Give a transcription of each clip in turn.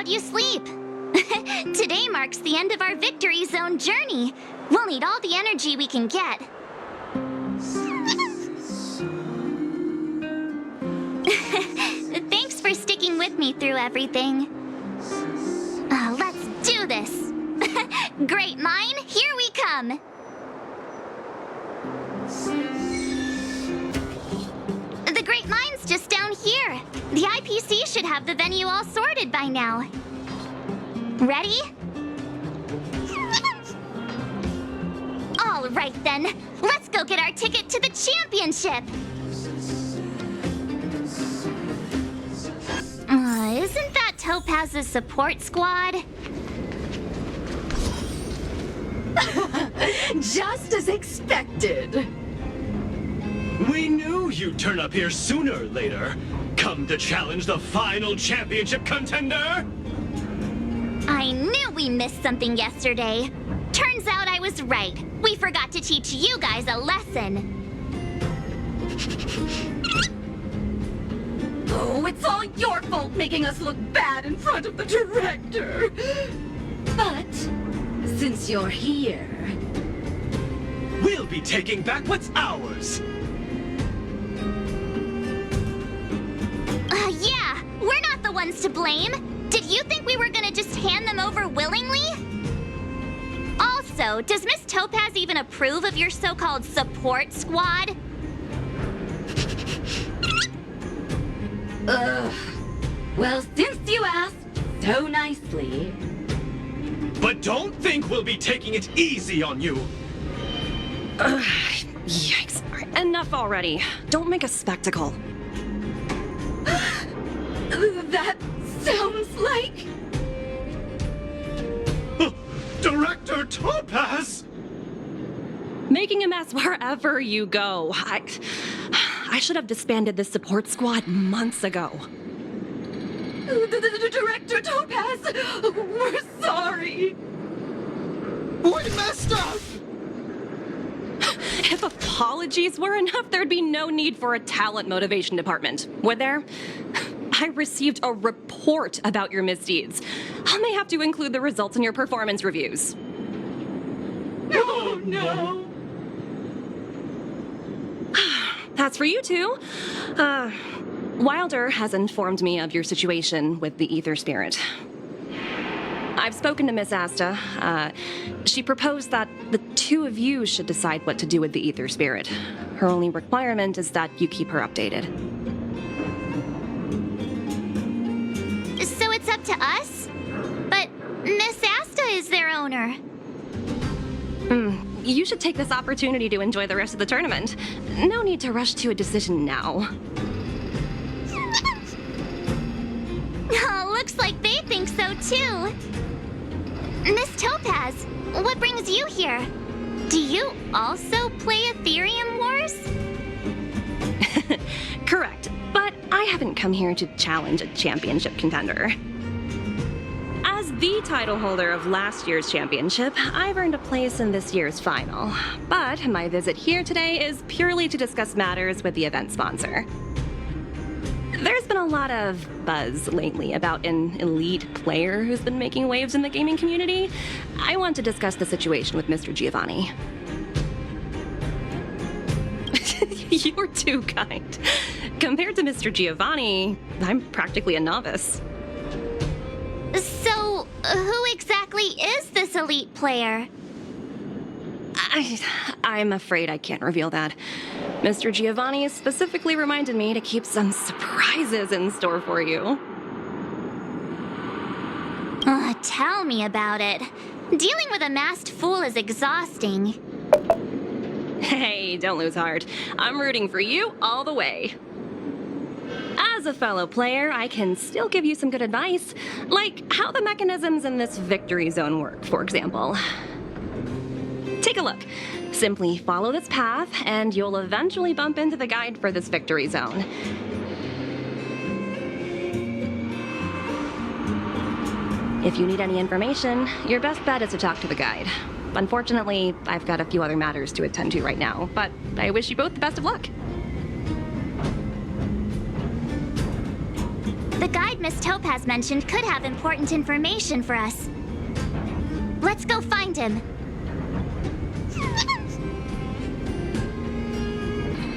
had you sleep. Today marks the end of our Victory Zone journey. We'll need all the energy we can get. Thanks for sticking with me through everything. Let's do this. Great Mine, here we come. The Great Mine's just down here. The IPC should have the venue all sorted by now. Ready? All right then, let's go get our ticket to the championship. Isn't that Topaz's support squad? Just as expected. We knew you'd turn up here sooner or later. Come to challenge the final championship contender? I knew we missed something yesterday. Turns out I was right. We forgot to teach you guys a lesson. Oh, it's all your fault making us look bad in front of the director. But since you're here... We'll be taking back what's ours. Yeah, we're not the ones to blame. Did you think we were gonna just hand them over willingly? Also, does Miss Topaz even approve of your so-called support squad? Ugh. Well, since you asked so nicely... But don't think we'll be taking it easy on you. Yikes. Enough already. Don't make a spectacle. That sounds like... Director Topaz! Making a mess wherever you go. I should have disbanded this support squad months ago. Director Topaz, we're sorry. We messed up! If apologies were enough, there'd be no need for a talent motivation department, would there? I received a report about your misdeeds. I may have to include the results in your performance reviews. Oh, no. That's for you two. Wilder has informed me of your situation with the Ether Spirit. I've spoken to Miss Asta. She proposed that the two of you should decide what to do with the Ether Spirit. Her only requirement is that you keep her updated. So it's up to us? But Miss Asta is their owner. You should take this opportunity to enjoy the rest of the tournament. No need to rush to a decision now. Oh, looks like they think so too. Miss Topaz, what brings you here? Do you also play Aetherium Wars? Correct, but I haven't come here to challenge a championship contender. As the title holder of last year's championship, I've earned a place in this year's final. But my visit here today is purely to discuss matters with the event sponsor. There's been a lot of buzz lately about an elite player who's been making waves in the gaming community. I want to discuss the situation with Mr. Giovanni. You're too kind. Compared to Mr. Giovanni, I'm practically a novice. So, who exactly is this elite player? I'm afraid I can't reveal that. Mr. Giovanni specifically reminded me to keep some surprises in store for you. Tell me about it. Dealing with a masked fool is exhausting. Hey, don't lose heart. I'm rooting for you all the way. As a fellow player, I can still give you some good advice, like how the mechanisms in this victory zone work, for example. Take a look. Simply follow this path, and you'll eventually bump into the guide for this victory zone. If you need any information, your best bet is to talk to the guide. Unfortunately, I've got a few other matters to attend to right now, but I wish you both the best of luck. The The guide Miss Topaz mentioned could have important information for us. Let's go find him.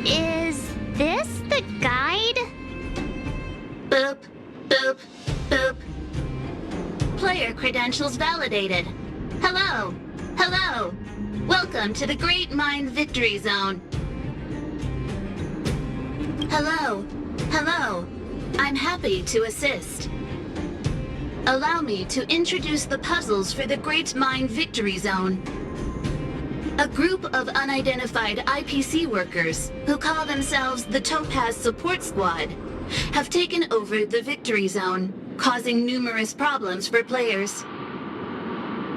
Is this the guide? Boop, boop, boop. Player credentials validated. Hello, hello. Welcome to the Great Mind Victory Zone. Hello, hello. I'm happy to assist. Allow me to introduce the puzzles for the Great Mind Victory Zone. A group of unidentified IPC workers, who call themselves the Topaz Support Squad, have taken over the Victory Zone, causing numerous problems for players.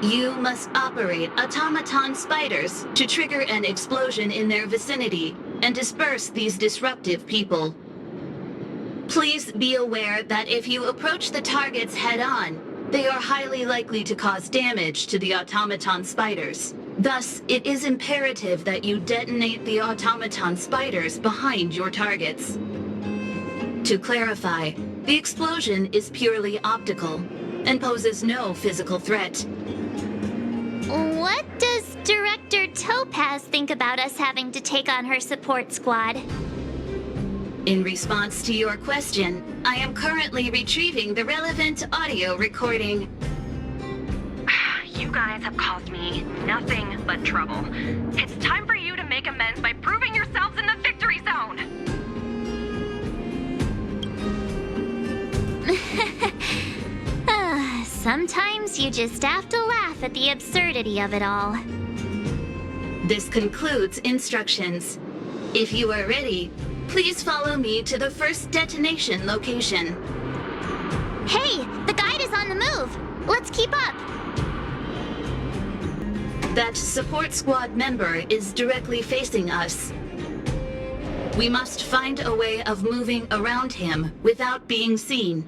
You must operate automaton spiders to trigger an explosion in their vicinity and disperse these disruptive people. Please be aware that if you approach the targets head-on, they are highly likely to cause damage to the automaton spiders. Thus, it is imperative that you detonate the automaton spiders behind your targets. To clarify, the explosion is purely optical and poses no physical threat. What does Director Topaz think about us having to take on her support squad? In response to your question, I am currently retrieving the relevant audio recording. You guys have caused me nothing but trouble. It's time for you to make amends by proving yourselves in the victory zone! Sometimes you just have to laugh at the absurdity of it all. This concludes instructions. If you are ready, please follow me to the first detonation location. Hey, the guide is on the move. Let's keep up. That support squad member is directly facing us. We must find a way of moving around him without being seen.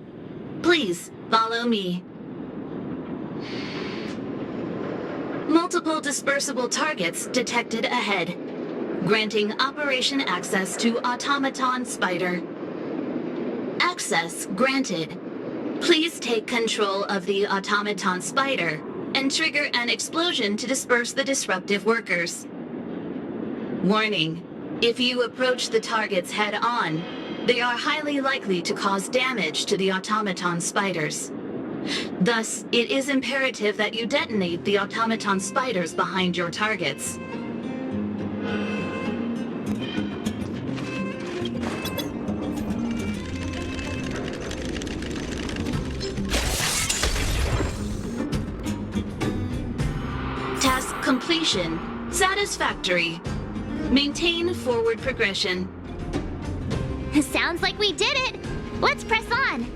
Please follow me. Multiple dispersible targets detected ahead, granting operation access to automaton spider. Access granted. Please take control of the automaton spider and trigger an explosion to disperse the disruptive workers. Warning, if you approach the targets head-on, they are highly likely to cause damage to the automaton spiders. Thus, it is imperative that you detonate the automaton spiders behind your targets. Task completion. Satisfactory. Maintain forward progression. Sounds like we did it. Let's press on.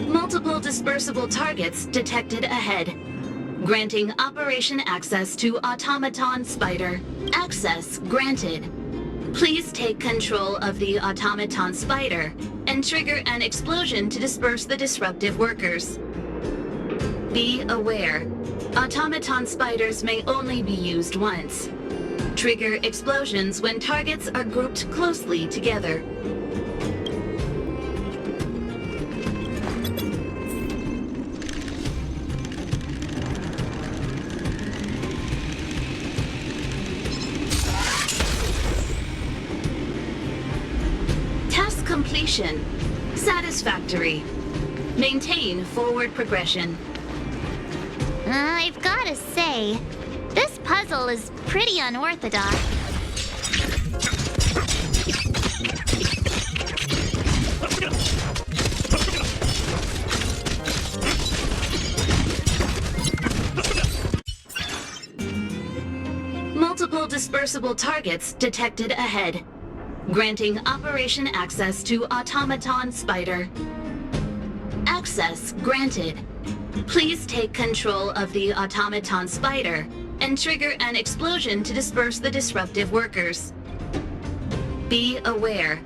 Multiple dispersible targets detected ahead, granting operation access to automaton spider. Access granted. Please take control of the automaton spider and trigger an explosion to disperse the disruptive workers. Be aware, automaton spiders may only be used once. Trigger explosions when targets are grouped closely together. Task completion. Satisfactory. Maintain forward progression. I've gotta say, this puzzle is pretty unorthodox. Multiple dispersible targets detected ahead. Granting operation access to Automaton Spider. Access granted. Please take control of the Automaton Spider and trigger an explosion to disperse the disruptive workers. Be aware,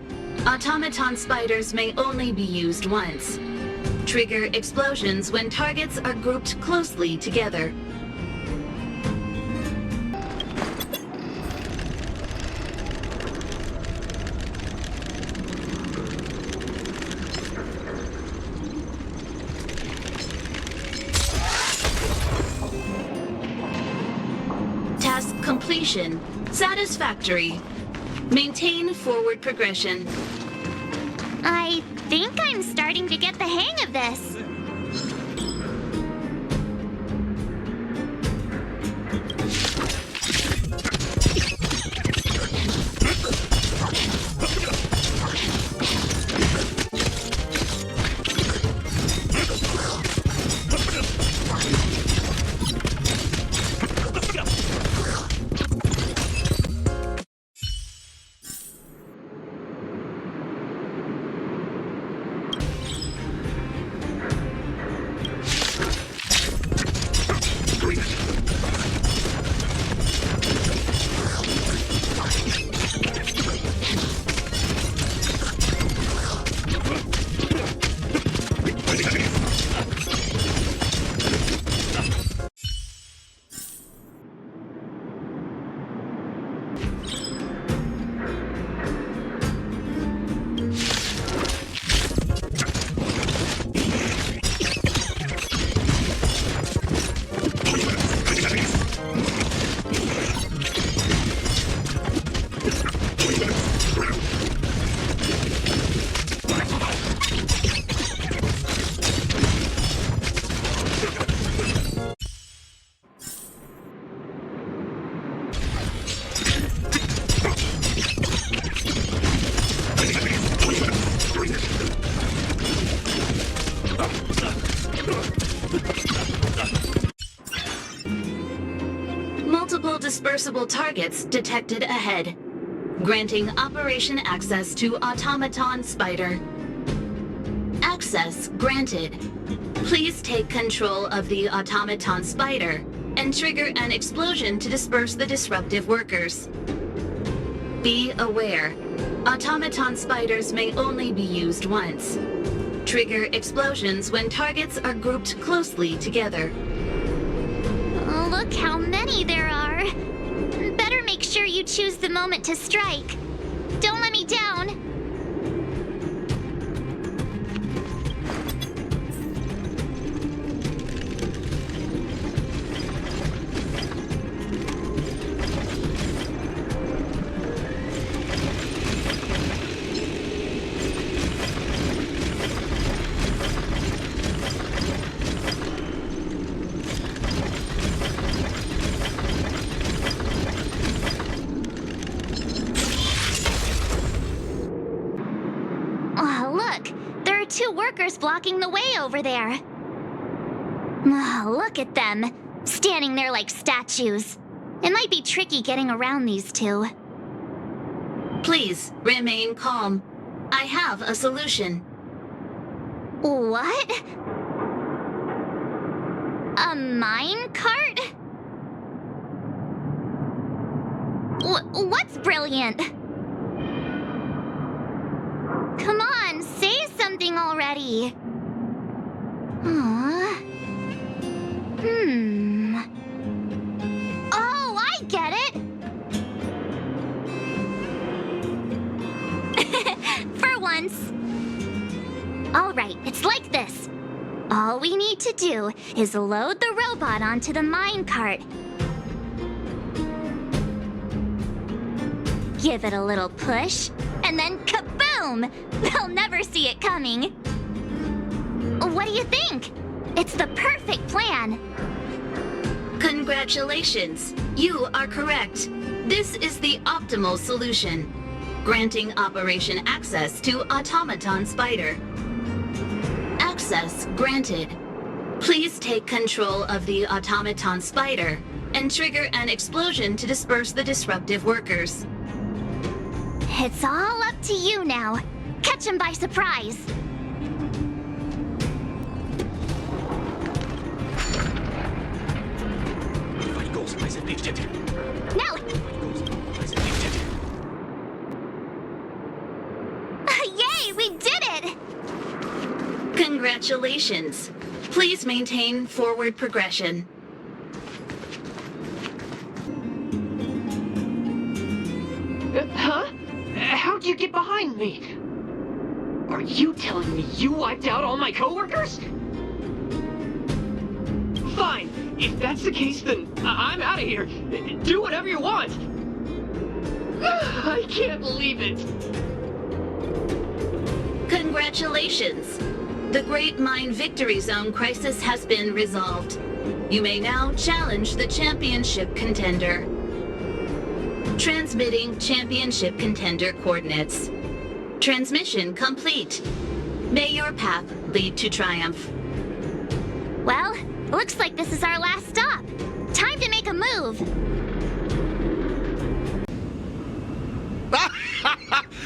Automaton Spiders may only be used once. Trigger explosions when targets are grouped closely together. Task completion. Satisfactory. Maintain forward progression. I think I'm starting to get the hang of this. Multiple dispersible targets detected ahead. Granting operation access to Automaton Spider. Access granted. Please take control of the Automaton Spider and trigger an explosion to disperse the disruptive workers. Be aware, Automaton Spiders may only be used once. Trigger explosions when targets are grouped closely together. Look how many there are. Better make sure you choose the moment to strike. Don't let me down. Oh, look! There are two workers blocking the way over there. Oh, look at them, standing there like statues. It might be tricky getting around these two. Please remain calm. I have a solution. What? A mine cart? What's brilliant? Come on, say something already. Aww. Oh, I get it! For once. All right, it's like this. All we need to do is load the robot onto the minecart. Give it a little push, and then kaboom! They'll never see it coming. What do you think? It's the perfect plan. Congratulations. You are correct. This is the optimal solution. Granting operation access to Automaton Spider. Access granted. Please take control of the Automaton Spider and trigger an explosion to disperse the disruptive workers. It's all up to you now. Catch him by surprise. No! Yay, we did it! Congratulations. Please maintain forward progression. Huh? How'd you get behind me? Are you telling me you wiped out all my coworkers? Fine. If that's the case, then I'm out of here. Do whatever you want. I can't believe it. Congratulations. The Great Mind Victory Zone crisis has been resolved. You may now challenge the championship contender. Transmitting championship contender coordinates. Transmission complete. May your path lead to triumph. Well, looks like this is our last stop. Time to make a move.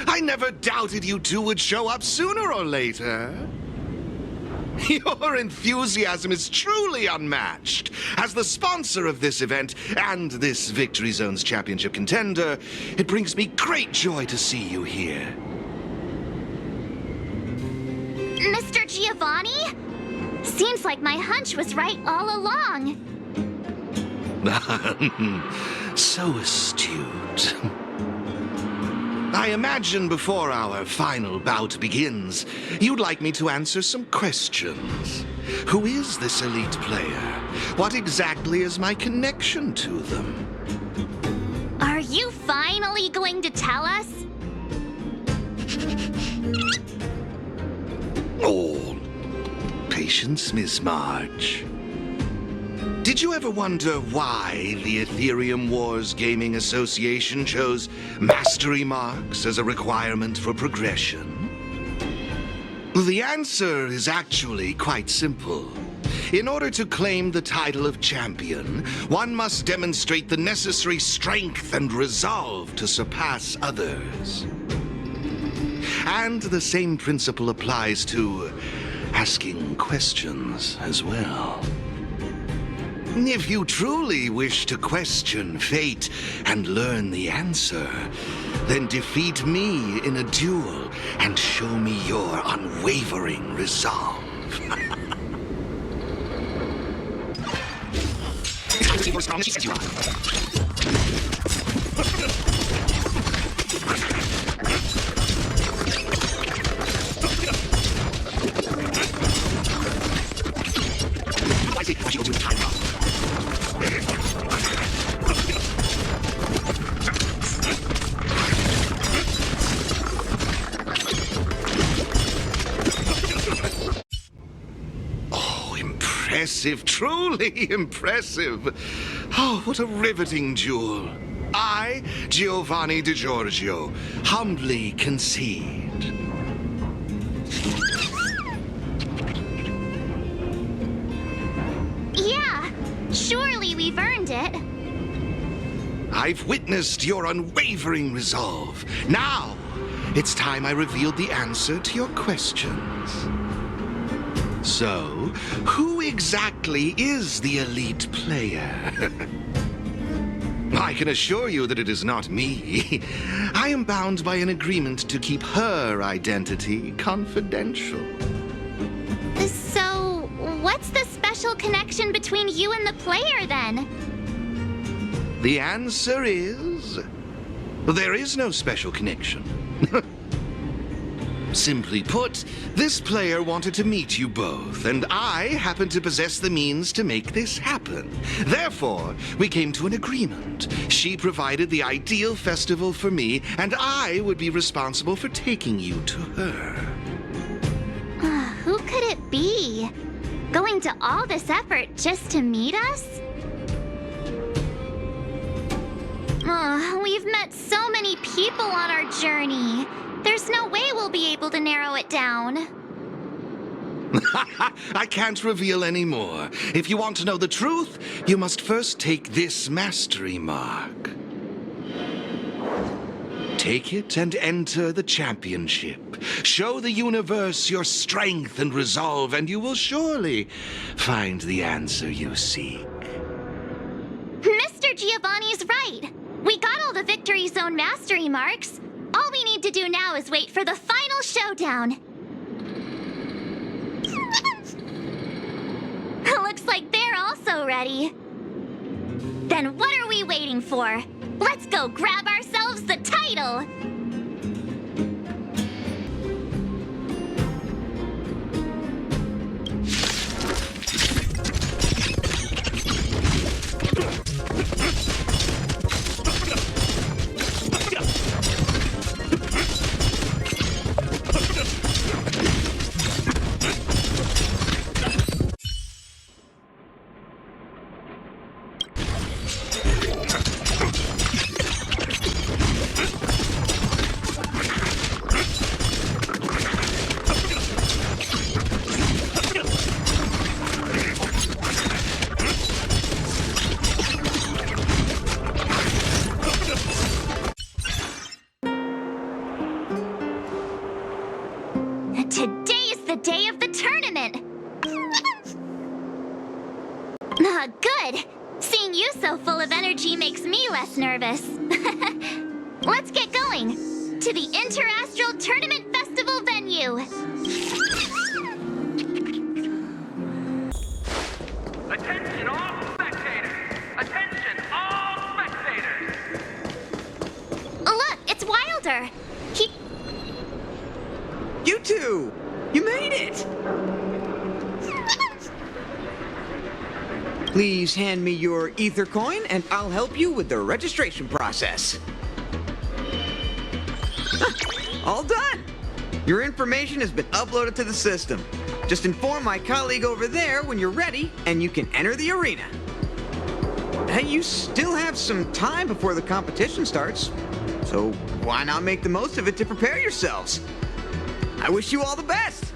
I never doubted you two would show up sooner or later. Your enthusiasm is truly unmatched. As the sponsor of this event and this Victory Zone's championship contender, it brings me great joy to see you here. Mr. Giovanni? Seems like my hunch was right all along. So astute. I imagine before our final bout begins, you'd like me to answer some questions. Who is this elite player? What exactly is my connection to them? Are you finally going to tell us? Oh, patience, Miss March. Did you ever wonder why the Aetherium Wars Gaming Association chose mastery marks as a requirement for progression? The answer is actually quite simple. In order to claim the title of champion, one must demonstrate the necessary strength and resolve to surpass others. And the same principle applies to asking questions as well. If you truly wish to question fate and learn the answer, then defeat me in a duel and show me your unwavering resolve. Impressive, truly impressive. Oh, what a riveting duel. I, Giovanni Di Giorgio, humbly concede. Yeah, surely we've earned it. I've witnessed your unwavering resolve. Now, it's time I revealed the answer to your questions. So, who exactly is the elite player? I can assure you that it is not me. I am bound by an agreement to keep her identity confidential. So, what's the special connection between you and the player, then? The answer is... there is no special connection. Simply put, this player wanted to meet you both, and I happen to possess the means to make this happen. Therefore, we came to an agreement. She provided the ideal festival for me, and I would be responsible for taking you to her. Who could it be? Going to all this effort just to meet us? We've met so many people on our journey. There's no way we'll be able to narrow it down. I can't reveal any more. If you want to know the truth, you must first take this mastery mark. Take it and enter the championship. Show the universe your strength and resolve, and you will surely find the answer you seek. Mr. Giovanni's right. We got all the Victory Zone mastery marks. All we need to do now is wait for the final showdown. Looks like they're also ready. Then what are we waiting for? Let's go grab ourselves the title! Today's the day of the tournament! Good! Seeing you so full of energy makes me less nervous. Let's get going! To the Interastral Tournament Festival venue! Attention all spectators! Attention all spectators! Look, it's Wilder! You two! You made it! Please hand me your ether coin and I'll help you with the registration process. All done! Your information has been uploaded to the system. Just inform my colleague over there when you're ready and you can enter the arena. Hey, you still have some time before the competition starts, so why not make the most of it to prepare yourselves? I wish you all the best!